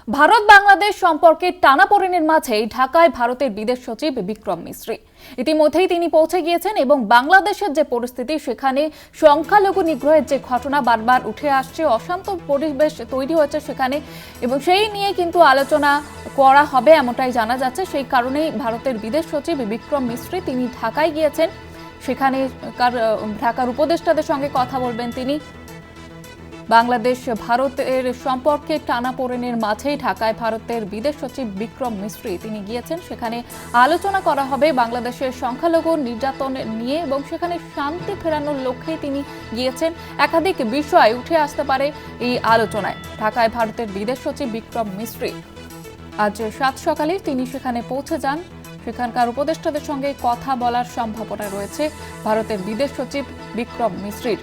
ভারত বাংলাদেশ সম্পর্কে টানাপোড়েনের মাঝেই ঢাকায় ভারতের বিদেশ সচিব বিক্রম মিশ্রি ইতিমধ্যেই তিনি পৌঁছে গিয়েছেন এবং বাংলাদেশের যে পরিস্থিতি সেখানে সংখ্যালঘু নিগ্রহের যে ঘটনা বারবার উঠে আসছে, অশান্ত পরিবেশ তৈরি হয়েছে সেখানে এবং সেই নিয়ে কিন্তু আলোচনা করা হবে এমনটাই জানা যাচ্ছে। সেই কারণেই ভারতের বিদেশ সচিব বিক্রম মিশ্রি তিনি ঢাকায় গিয়েছেন। সেখানে ঢাকার উপদেষ্টাদের সঙ্গে কথা বলবেন তিনি। বাংলাদেশ ভারতের সম্পর্কে টানাপোড়েনের মাঝেই ঢাকায় ভারতের বিদেশ সচিব বিক্রম মিশ্রি তিনি গিয়েছেন। সেখানে আলোচনা করা হবে বাংলাদেশের সংখ্যালঘু নির্যাতন নিয়ে এবং সেখানে শান্তি ফেরানোর লক্ষ্যে তিনি গিয়েছেন। একাধিক বিষয় উঠে আসতে পারে এই আলোচনায়। ঢাকায় ভারতের বিদেশ সচিব বিক্রম মিশ্রি আজ সাত সকালে তিনি সেখানে পৌঁছে যান। সেখানকার উপদেষ্টাদের সঙ্গে কথা বলার সম্ভাবনা রয়েছে ভারতের বিদেশ সচিব বিক্রম মিশ্রির।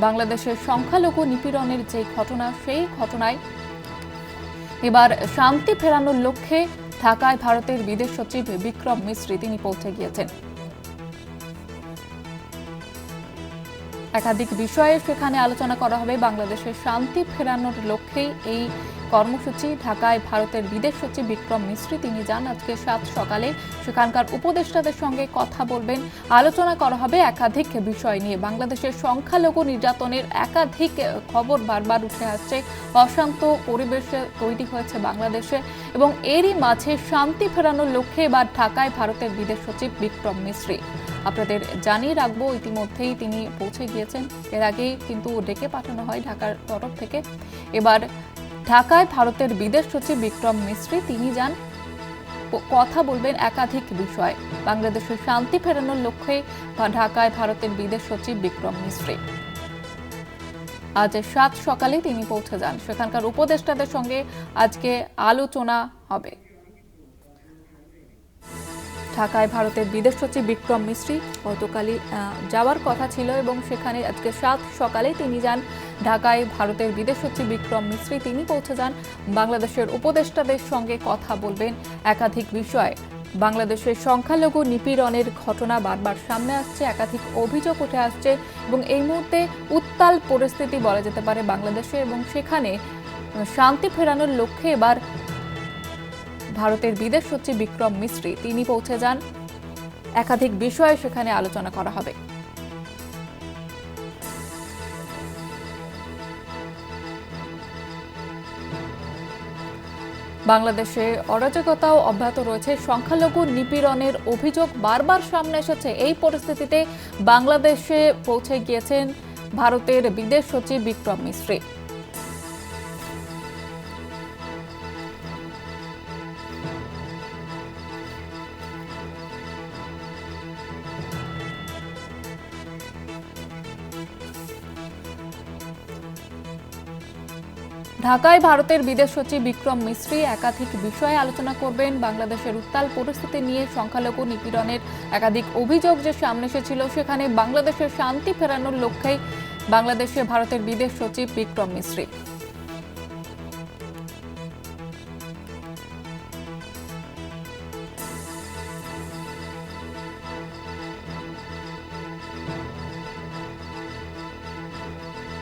বাংলাদেশের সংখ্যালঘু নিপীড়নের যে ঘটনা, সেই ঘটনায় এবার শান্তি ফেরানোর লক্ষ্যে ঢাকায় ভারতের বিদেশ সচিব বিক্রম মিশ্রি তিনি পৌঁছে গিয়েছেন। একাধিক বিষয়ে সেখানে আলোচনা করা হবে। বাংলাদেশের শান্তি ফেরানোর লক্ষ্যেই এই কর্মসূচি। ঢাকায় ভারতের বিদেশ সচিব বিক্রম মিশ্রি তিনি যান আজকে সাত সকালে। সেখানকার উপদেষ্টাদের সঙ্গে কথা বলবেন। আলোচনা করা হবে একাধিক বিষয় নিয়ে। বাংলাদেশের সংখ্যালঘু নির্যাতনের একাধিক খবর বারবার উঠে আসছে। অশান্ত পরিবেশ তৈরি হয়েছে বাংলাদেশে এবং এরই মাঝে শান্তি ফেরানোর লক্ষ্যে এবার ঢাকায় ভারতের বিদেশ সচিব বিক্রম মিশ্রি। আপনাদের জানিয়ে রাখবো, ইতিমধ্যেই তিনি পৌঁছে গিয়েছেন। এর আগেই কিন্তু ডেকে পাঠানো হয় ঢাকার তরফ থেকে। এবার ঢাকায় ভারতের বিদেশ সচিব বিক্রম মিশ্রি তিনি যান, কথা বলবেন একাধিক বিষয়। বাংলাদেশের শান্তি ফেরানোর লক্ষ্যে ঢাকায় ভারতের বিদেশ সচিব বিক্রম মিশ্রি আজ সাত সকালে তিনি পৌঁছে যান। সেখানকার উপদেষ্টাদের সঙ্গে আজকে আলোচনা হবে। ঢাকায় ভারতের বিদেশ সচিব বিক্রম মিশ্রি গতকালই যাওয়ার কথা ছিল এবং সেখানে আজকে সাত সকালে তিনি যান। ঢাকায় ভারতের বিদেশ সচিব বিক্রম মিশ্রি তিনি পৌঁছে যান। বাংলাদেশের উপদেষ্টাদের সঙ্গে কথা বলবেন একাধিক বিষয়। বাংলাদেশের সংখ্যালঘু নিপীড়নের ঘটনা বারবার সামনে আসছে, একাধিক অভিযোগ উঠে আসছে এবং এই মুহূর্তে উত্তাল পরিস্থিতি বলা যেতে পারে বাংলাদেশে এবং সেখানে শান্তি ফেরানোর লক্ষ্যে এবার ভারতের বিদেশ সচিব বিক্রম মিশ্রি তিনি পৌঁছে যান। একাধিক বিষয়ে সেখানে আলোচনা করা হবে। বাংলাদেশে অরাজকতাও অব্যাহত রয়েছে। সংখ্যালঘু নিপীড়নের অভিযোগ বারবার সামনে এসেছে। এই পরিস্থিতিতে বাংলাদেশে পৌঁছে গিয়েছেন ভারতের বিদেশ সচিব বিক্রম মিশ্রি। ঢাকায় ভারতের বিদেশ সচিব বিক্রম মিশ্রি একাধিক বিষয়ে আলোচনা করবেন। বাংলাদেশের উত্তাল পরিস্থিতি নিয়ে সংখ্যালঘু নিপীড়নের একাধিক অভিযোগ যে সামনে এসেছিল, সেখানে বাংলাদেশের শান্তি ফেরানোর লক্ষ্যেই বাংলাদেশে ভারতের বিদেশ সচিব বিক্রম মিশ্রি।